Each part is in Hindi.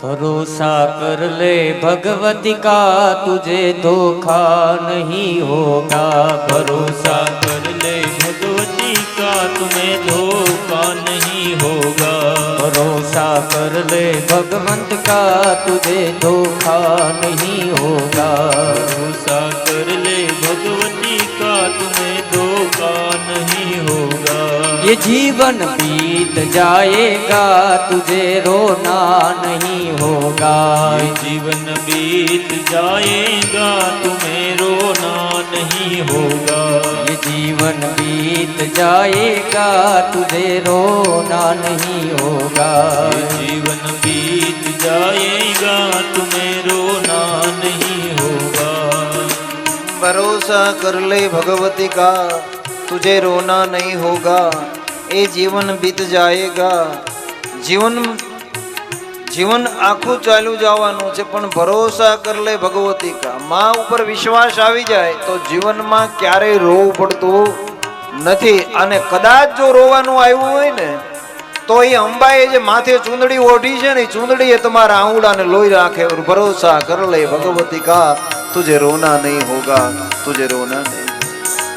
भरोसा कर ले भगवती का, तुझे धोखा नहीं होगा। भरोसा कर ले भगवती का, तुम्हें धोखा नहीं होगा। भरोसा कर ले भगवंत का, तुझे धोखा नहीं होगा। भरोसा कर ले भगवती का, तुम्हें धोखा नहीं होगा। ये जीवन बीत जाएगा, तुझे रोना नहीं होगा। ये जीवन बीत जाएगा, तुम्हें रोना नहीं होगा। ये जीवन बीत जाएगा, तुझे रोना नहीं होगा। ये जीवन बीत जाएगा, तुम्हें रोना नहीं होगा। भरोसा कर ले भगवती का, तुझे रोना नहीं होगा। ये जीवन बीत जाएगा, जीवन आखું ચાલ્યું જવાનું છે, પણ ભરોસા કર લે ભગવતી કા। માં ઉપર વિશ્વાસ આવી જાય તો જીવનમાં ક્યારેય રોવું પડતું નથી। અને કદાચ જો રોવાનું આવ્યું હોય ને તો એ અંબાએ જે માથે ચૂંદડી ઓઢી છે ને, ચૂંદડી એ તમારા આંગળાને લોહી રાખે। और भरोसा कर ले भगवती का, तुझे रोना नहीं होगा, तुझे रोना नहीं।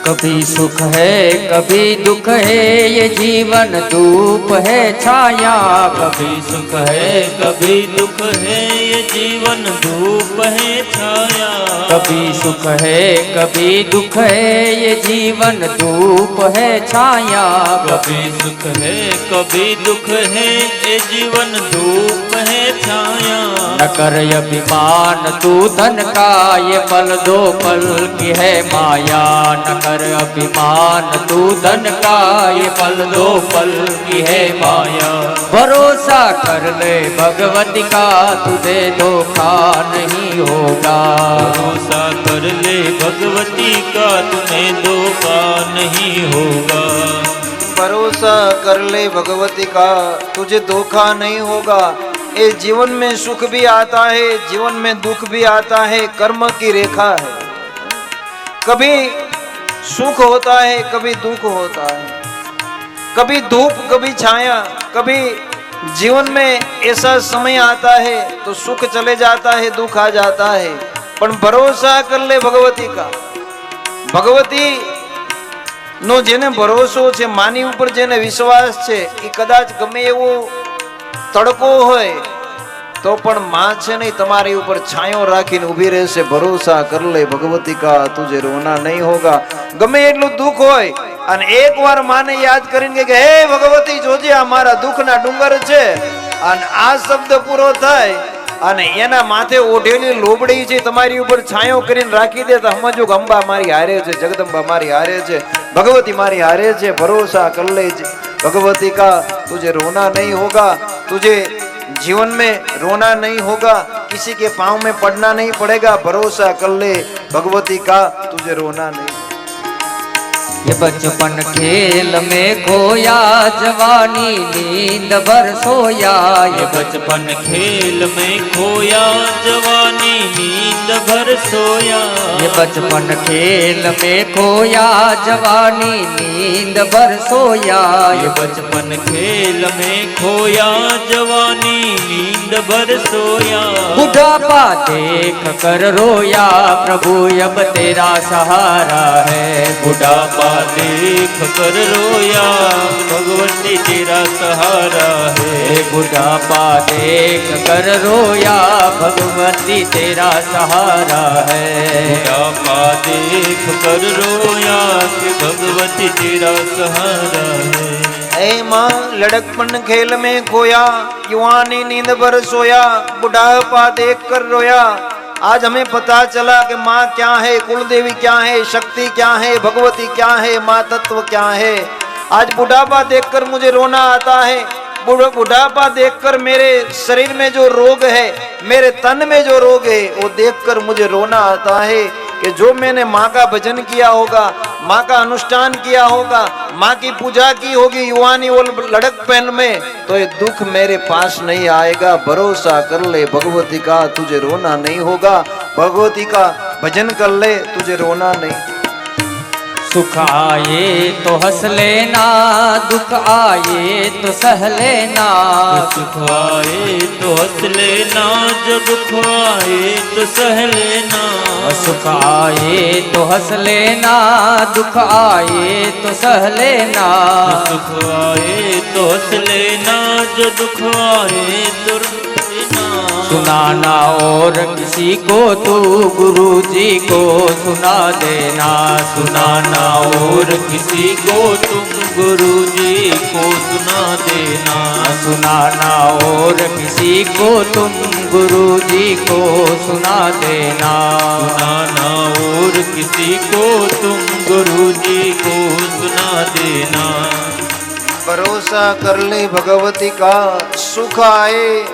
कभी सुख है कभी दुख है, ये जीवन धूप है छाया। कभी सुख है कभी दुख है, ये जीवन धूप है छाया। कभी सुख है कभी दुख है, ये जीवन धूप है छाया। कभी सुख है कभी दुख है, ये जीवन धूप है छाया। न कर अभिमान तू धन का, ये पल दो पल की है माया। न कर अभिमान तू धन का, ये पल दो पल की है माया। भरोसा कर ले भगवती का, तुझे धोखा नहीं होगा। भरोसा कर ले भगवती का, तुम्हें धोखा नहीं होगा। भरोसा कर ले भगवती का, तुझे धोखा नहीं होगा। ये जीवन में सुख भी आता है, जीवन में दुख भी आता है, कर्म की रेखा है। कभी सुख होता है, कभी दुख होता है, कभी धूप कभी छाया। कभी जीवन में ऐसा समय आता है तो सुख चले जाता है, दुख आ जाता है, पर भरोसा कर ले भगवती का। भगवती નો જેને ભરોસો છે, માની ઉપર જેને વિશ્વાસ છે, એ કદાચ ગમે એવો તડકો હોય તો પણ માં છે નહીં, તમારી ઉપર છાંયો રાખીને ઊભી રહેશે। ભરોસા કર લે ભગવતી કા, તુજે રોના નહીં હોગા। ગમે એટલું દુઃખ હોય અને એકવાર માને યાદ કરીને કે હે ભગવતી જોજે આ મારા દુઃખના ડુંગર છે, અને આ શબ્દ પૂરો થાય અને એના માથે ઓઢેલી લોબડી છે તમારી ઉપર છાંયો કરીને રાખી દે તો સમજો કે અંબા મારી હારે છે, જગદંબા મારી હારે છે, भगवती मारी हारे छे। भरोसा कर ले भगवती का, तुझे रोना नहीं होगा। तुझे जीवन में रोना नहीं होगा, किसी के पांव में पड़ना नहीं पड़ेगा। भरोसा कर ले भगवती का, तुझे रोना नहीं। ये बचपन खेल में खोया, जवानी नींद भर सोया। ये बचपन खेल में खोया, जवानी नींद भर सोया। ये बचपन खेल में खोया, जवानी नींद भर सोया। ये बचपन खेल में खोया, जवानी नींद भर सोया। बुढ़ापा देख कर रोया, प्रभु अब तेरा सहारा है। बुढ़ापा देख कर रोया, भगवती तेरा सहारा है। बुढ़ापा देख कर रोया, भगवती तेरा सहारा है। बुढ़ापा देख कर रोया, कि भगवती तेरा सहारा है। ऐ माँ लड़कपन खेल में खोया, युवानी नींद भर सोया। बुढ़ापा देख कर रोया। आज हमें पता चला कि माँ क्या है, कुल देवी क्या है, शक्ति क्या है, भगवती क्या है, माँ तत्व क्या है। आज बुढ़ापा देखकर मुझे रोना आता है। बुढ़ापा देखकर मेरे शरीर में जो रोग है, मेरे तन में जो रोग है, वो देखकर मुझे रोना आता है कि जो मैंने माँ का भजन किया होगा, माँ का अनुष्ठान किया होगा, माँ की पूजा की होगी युवानी और लड़कपन में, तो ये दुख मेरे पास नहीं आएगा। भरोसा कर ले भगवती का, तुझे रोना नहीं होगा। भगवती का भजन कर ले, तुझे रोना नहीं। सुख आए तो हंस लेना, दुख आए तो सह लेना। सुख आए तो हंस लेना, जब दुख आए तो सह लेना। सुख आए तो हंस लेना, दुख आए तो सह लेना। सुख आए तो हंस लेना, जो दुख आए तो लेना। सुनाना और किसी को तू गुरु जी को सुना देना। सुनाना और किसी को तुम गुरु जी को सुना देना। सुनाना और किसी को तुम गुरु जी को सुना देना। सुनाना और किसी को तुम गुरु जी को सुना देना। भरोसा कर ले भगवती का, सुख आए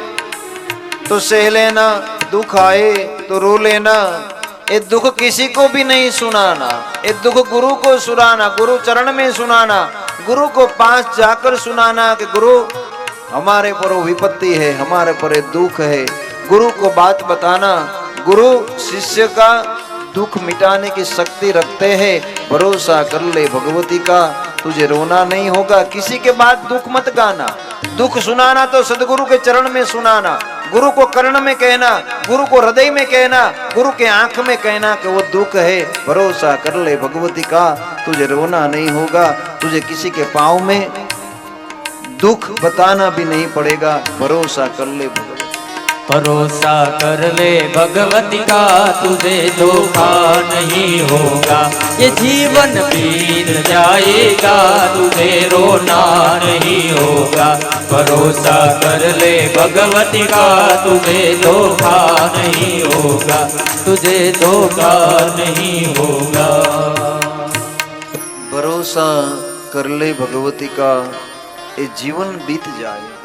तो सह लेना, दुख आए तो रो लेना। ये दुख किसी को भी नहीं सुनाना, ये दुख गुरु को सुनाना, गुरु चरण में सुनाना, गुरु को पास जाकर सुनाना कि गुरु हमारे पर विपत्ति है, हमारे पर दुख है। गुरु को बात बताना। गुरु शिष्य का दुख मिटाने की शक्ति रखते हैं। भरोसा कर ले भगवती का, तुझे रोना नहीं होगा। किसी के बाद दुख मत गाना। दुख सुनाना तो सदगुरु के चरण में सुनाना, गुरु को कर्ण में कहना, गुरु को हृदय में कहना, गुरु के आंख में कहना कि वो दुख है। भरोसा कर ले भगवती का, तुझे रोना नहीं होगा। तुझे किसी के पाँव में दुख बताना भी नहीं पड़ेगा। भरोसा कर ले भगवती। भरोसा कर ले भगवती का, तुझे धोखा नहीं होगा। ये जीवन बीत जाएगा, तुझे रोना नहीं होगा। भरोसा कर ले भगवती का, तुझे धोखा नहीं होगा, तुझे धोखा नहीं होगा। भरोसा कर ले भगवती का, ये जीवन बीत जाए।